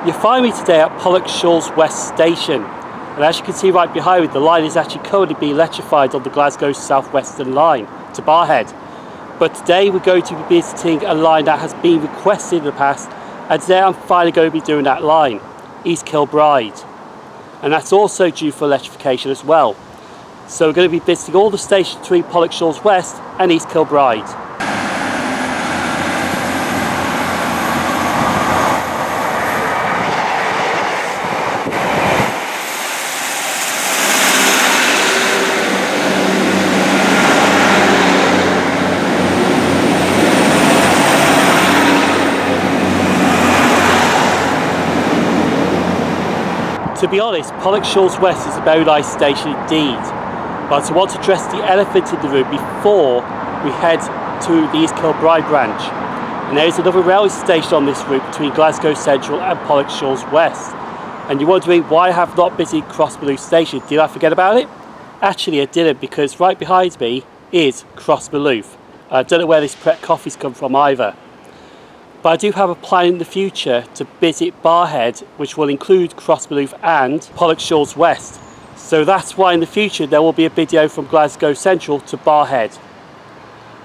You find me today at Pollokshaws West station, and as you can see right behind me, the line is actually currently being electrified on the Glasgow South Western Line to Barrhead. But today we're going to be visiting a line that has been requested in the past, and today I'm finally going to be doing that line, East Kilbride, and that's also due for electrification as well. So we're going to be visiting all the stations between Pollokshaws West and East Kilbride. To be honest, Pollokshaws West is a very nice station indeed, but I want to address the elephant in the room before we head to the East Kilbride branch. And there is another railway station on this route between Glasgow Central and Pollokshaws West. And you're wondering why I have not visited Crossballoof station. Did I forget about it? Actually I didn't, because right behind me is Crossballoof. I don't know where this Pret coffee's come from either. But I do have a plan in the future to visit Barrhead, which will include Crossballoof and Pollokshaws West. So that's why in the future there will be a video from Glasgow Central to Barrhead.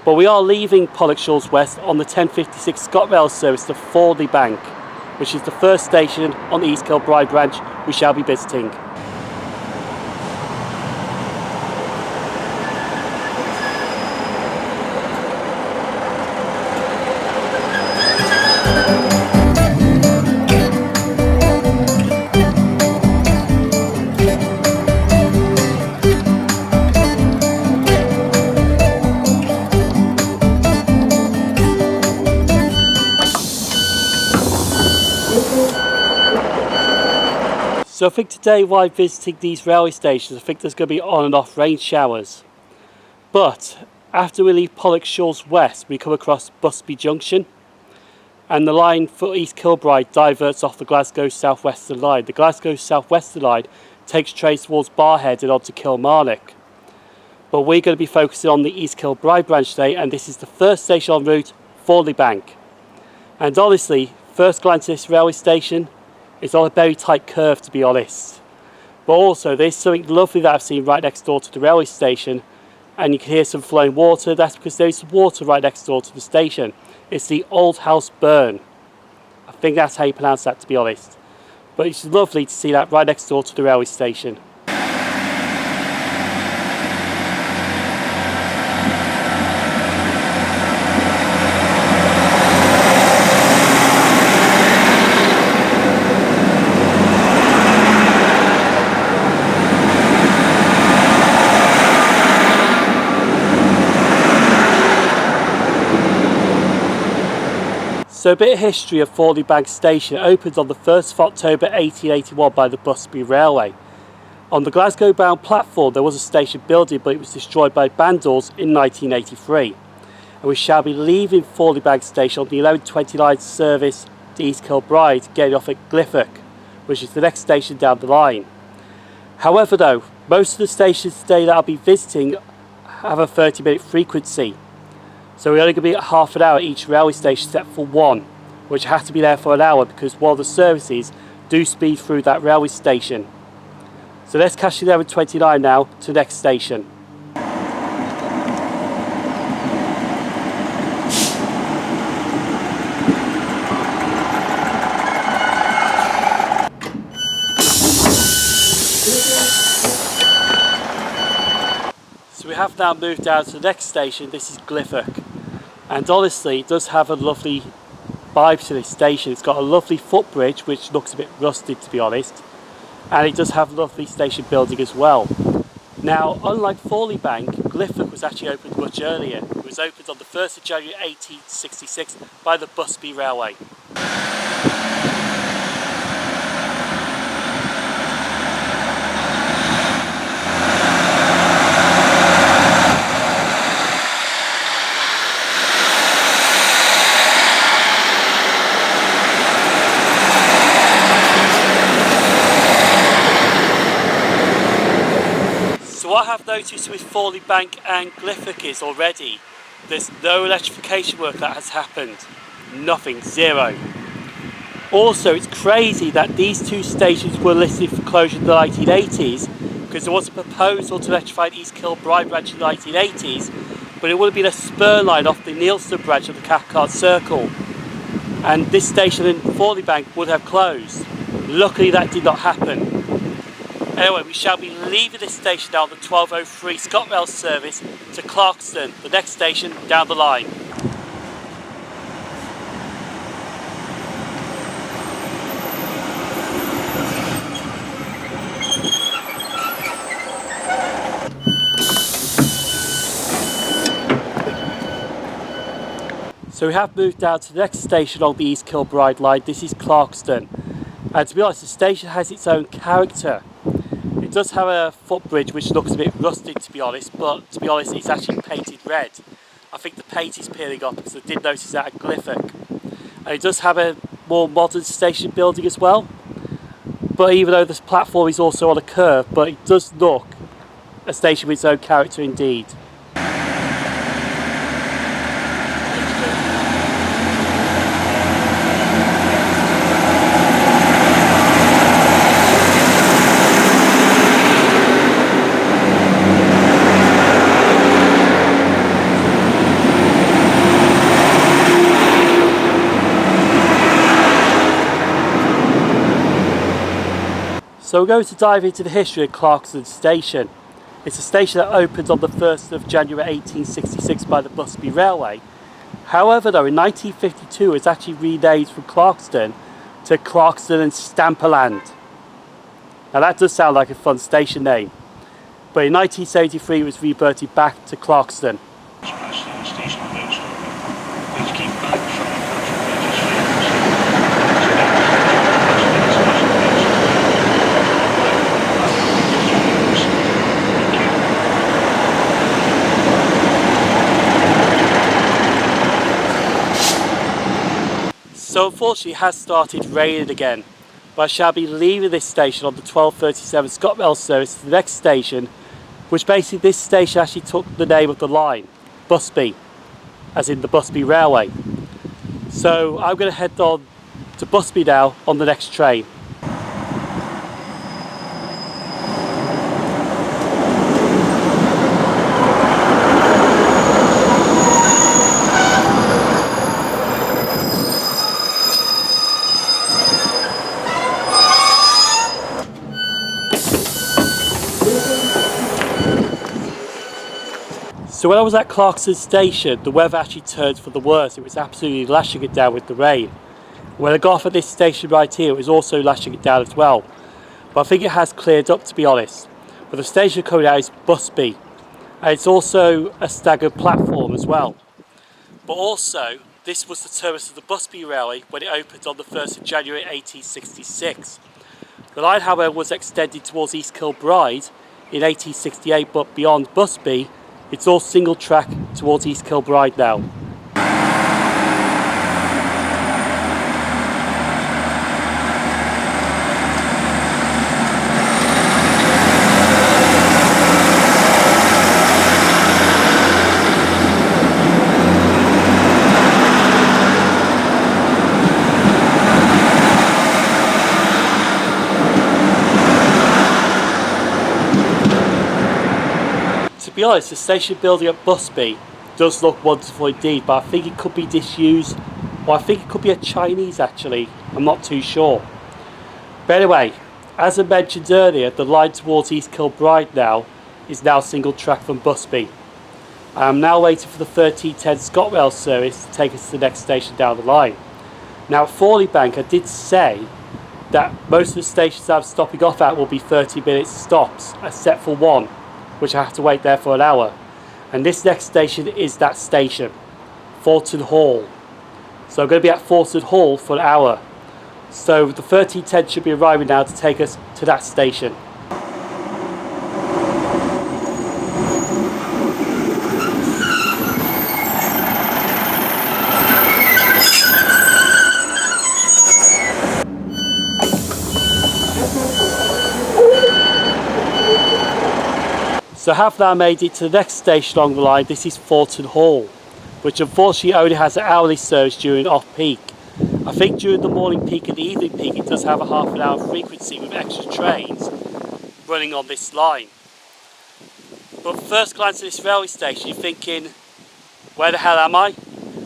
But we are leaving Pollokshaws West on the 1056 ScotRail service to Thornaby, which is the first station on the East Kilbride branch we shall be visiting. So I think today while visiting these railway stations, I think there's going to be on and off rain showers. But after we leave Pollokshaws West, we come across Busby Junction, and the line for East Kilbride diverts off the Glasgow South Western Line. The Glasgow South Western Line takes trains towards Barrhead and on to Kilmarnock. But we're going to be focusing on the East Kilbride branch today, and this is the first station en route, Thornaby. And honestly, first glance at this railway station, it's on a very tight curve, to be honest. But also there's something lovely that I've seen right next door to the railway station, and you can hear some flowing water. That's because there's some water right next door to the station. It's the Old House Burn. I think that's how you pronounce that, to be honest. But it's lovely to see that right next door to the railway station. So a bit of history of Thornaby station. It opened on the 1st of October 1881 by the Busby Railway. On the Glasgow bound platform there was a station building, but it was destroyed by vandals in 1983. And we shall be leaving Thornaby station on the 11:29 service to East Kilbride, getting off at Glyffock, which is the next station down the line. However though, most of the stations today that I'll be visiting have a 30-minute frequency. So we're only going to be at half an hour at each railway station except for one, which has to be there for an hour because one of the services do speed through that railway station. So let's catch the 11:29 now to the next station. So we have now moved down to the next station. This is Glyffock. And honestly, it does have a lovely vibe to this station. It's got a lovely footbridge, which looks a bit rusted, to be honest. And it does have a lovely station building as well. Now, unlike Thornaby, Glyffock was actually opened much earlier. It was opened on the 1st of January 1866 by the Busby Railway. So what I have noticed with Thornaby and Glyffock is already there's no electrification work that has happened. Nothing, zero. Also, it's crazy that these two stations were listed for closure in the 1980s, because there was a proposal to electrify the East Kilbride branch in the 1980s, but it would have been a spur line off the Neilston branch of the Cathcart Circle, and this station in Thornaby would have closed. Luckily that did not happen. Anyway, we shall be leaving this station now on the 12:03 ScotRail service to Clarkston, the next station down the line. So we have moved down to the next station on the East Kilbride Line. This is Clarkston. And to be honest, the station has its own character. It does have a footbridge which looks a bit rusted, to be honest, but to be honest it's actually painted red. I think the paint is peeling off because I did notice that at Glyffic. And it does have a more modern station building as well. But even though this platform is also on a curve, but it does look a station with its own character indeed. So we're going to dive into the history of Clarkston Station. It's a station that opened on the 1st of January 1866 by the Busby Railway. However though, in 1952 it's actually renamed from Clarkston to Clarkston and Stamperland. Now that does sound like a fun station name. But in 1973 it was reverted back to Clarkston. So unfortunately it has started raining again, but I shall be leaving this station on the 12:37 ScotRail service to the next station, which basically this station actually took the name of the line, Busby, as in the Busby Railway. So I'm going to head on to Busby now on the next train. So when I was at Clarkston Station, the weather actually turned for the worse. It was absolutely lashing it down with the rain. When I got off at this station right here, it was also lashing it down as well. But I think it has cleared up, to be honest. But the station coming out is Busby. And it's also a staggered platform as well. But also, this was the terminus of the Busby Railway when it opened on the 1st of January 1866. The line, however, was extended towards East Kilbride in 1868, but beyond Busby, it's all single track towards East Kilbride now. To be honest, the station building at Busby does look wonderful indeed, but I think it could be disused, or I think it could be a Chinese actually, I'm not too sure. But anyway, as I mentioned earlier, the line towards East Kilbride now is now single track from Busby. I am now waiting for the 1310 ScotRail service to take us to the next station down the line. Now at Thornaby I did say that most of the stations I'm stopping off at will be 30-minute stops, except for one, which I have to wait there for an hour. And this next station is that station, Thornton Hall. So I'm going to be at Thornton Hall for an hour. So the 1310 should be arriving now to take us to that station. So I have now made it to the next station along the line. This is Thornton Hall, which unfortunately only has an hourly service during off-peak. I think during the morning peak and the evening peak it does have a half an hour frequency with extra trains running on this line. But first glance at this railway station, you're thinking, where the hell am I?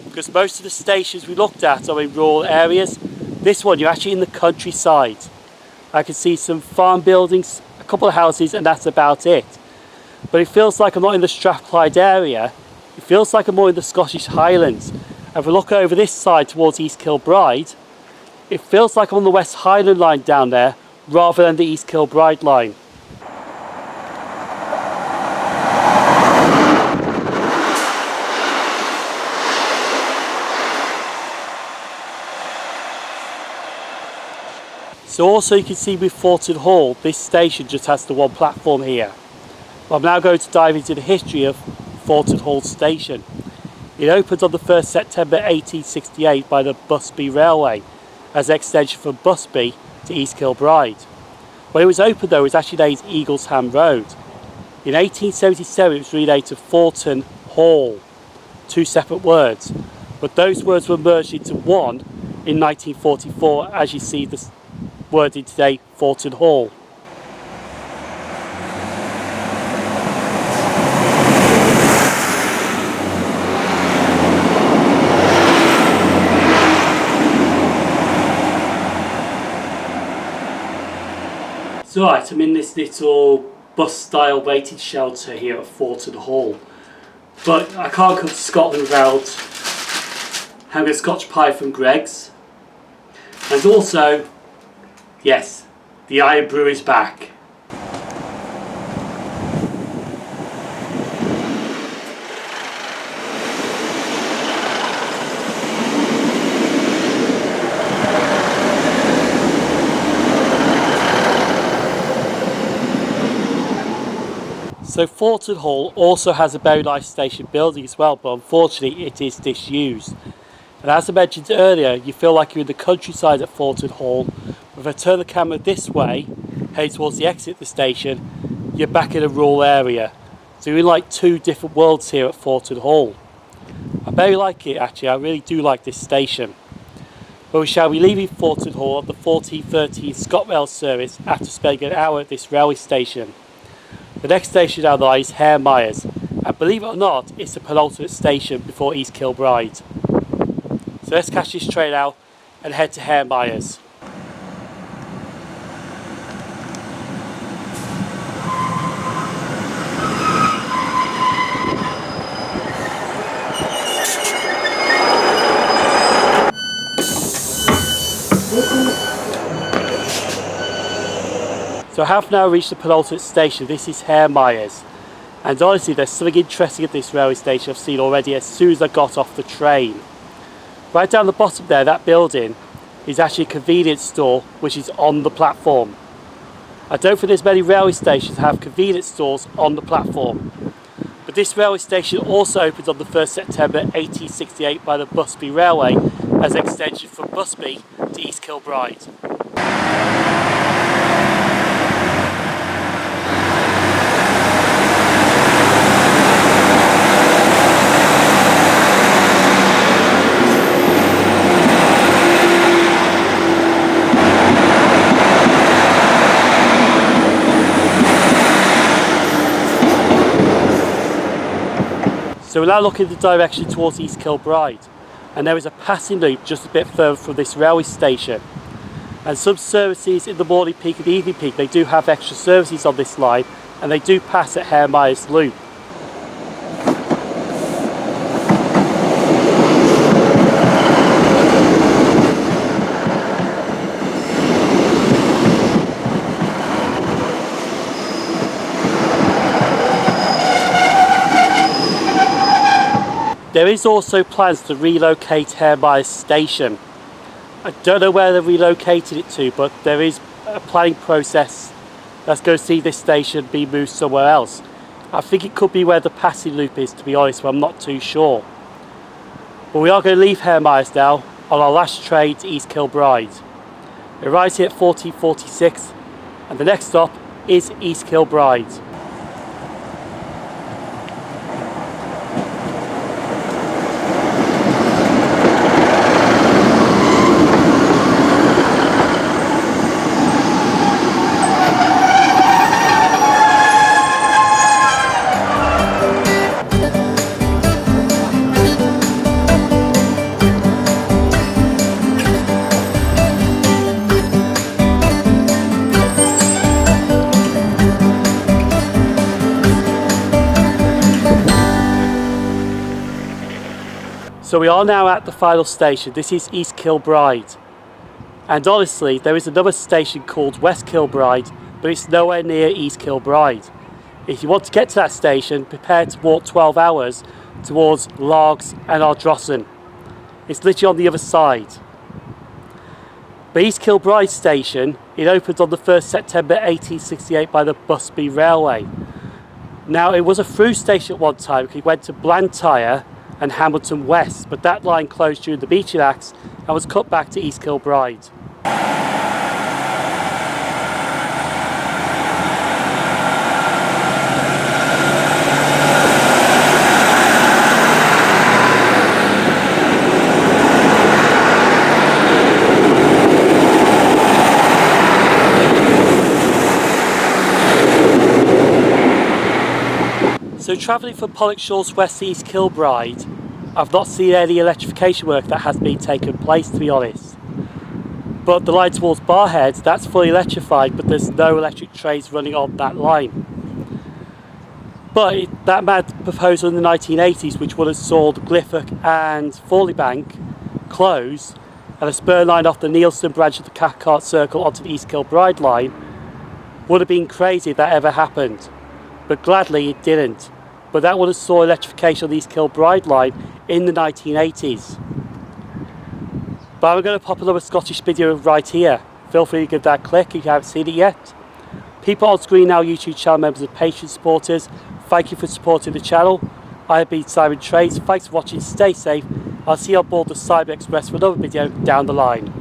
Because most of the stations we looked at are in rural areas. This one, you're actually in the countryside. I can see some farm buildings, a couple of houses, and that's about it. But it feels like I'm not in the Strathclyde area. It feels like I'm more in the Scottish Highlands. And if we look over this side towards East Kilbride, it feels like I'm on the West Highland line down there rather than the East Kilbride line. So also you can see with Thornton Hall, this station just has the one platform here. But I'm now going to dive into the history of Thornton Hall station. It opened on the 1st September 1868 by the Busby Railway as an extension from Busby to East Kilbride. When it was opened though, it was actually named Eaglesham Road. In 1877 it was renamed to Thornton Hall, two separate words, but those words were merged into one in 1944, as you see this worded today, Thornton Hall. So right, I'm in this little bus style waiting shelter here at Thornton Hall, but I can't come to Scotland without having a Scotch pie from Greg's, and also, yes, the Iron Brew is back. So Thornton Hall also has a very nice station building as well, but unfortunately it is disused. And as I mentioned earlier, you feel like you're in the countryside at Thornton Hall. If I turn the camera this way, heading towards the exit of the station, you're back in a rural area. So you're in like two different worlds here at Thornton Hall. I very like it actually, I really do like this station. But we shall be leaving Thornton Hall on the 14:13 ScotRail service after spending an hour at this railway station. The next station down the line is Hare Myers, and believe it or not, it's the penultimate station before East Kilbride. So let's catch this train out and head to Hare Myers. So I have now reached the penultimate station. This is Hare Myers, and honestly there's something interesting at this railway station I've seen already as soon as I got off the train. Right down the bottom there, that building is actually a convenience store which is on the platform. I don't think there's many railway stations that have convenience stores on the platform. But this railway station also opened on the 1st September 1868 by the Busby Railway as an extension from Busby to East Kilbride. So we're now looking in the direction towards East Kilbride, and there is a passing loop just a bit further from this railway station. And some services in the morning peak and the evening peak, they do have extra services on this line, and they do pass at Hare Myers Loop. There is also plans to relocate Hare Myers station. I don't know where they're relocated it to, but there is a planning process that's going to see this station be moved somewhere else. I think it could be where the passing loop is, to be honest, but I'm not too sure. But we are going to leave Hare Myers now on our last train to East Kilbride. It arrives here at 14:46, and the next stop is East Kilbride. So we are now at the final station. This is East Kilbride. And honestly, there is another station called West Kilbride, but it's nowhere near East Kilbride. If you want to get to that station, prepare to walk 12 hours towards Largs and Ardrossan. It's literally on the other side. But East Kilbride station, it opened on the 1st September 1868 by the Busby Railway. Now it was a through station at one time. It went to Blantyre and Hamilton West, but that line closed during the Beeching Acts and was cut back to East Kilbride. So travelling from Pollokshaws West to East Kilbride, I've not seen any electrification work that has been taken place, to be honest. But the line towards Barrhead, that's fully electrified, but there's no electric trains running on that line. But that mad proposal in the 1980s, which would have saw the Glifford and Thornaby close, and a spur line off the Neilson branch of the Cathcart Circle onto the East Kilbride line, would have been crazy if that ever happened. But gladly it didn't. But that would have saw electrification on the East Kilbride line in the 1980s. But I'm going to pop another Scottish video right here. Feel free to give that a click if you haven't seen it yet. People on screen now, YouTube channel members and Patreon supporters, thank you for supporting the channel. I have been SimOnTrains. Thanks for watching, stay safe. I'll see you on board the Cyber Express for another video down the line.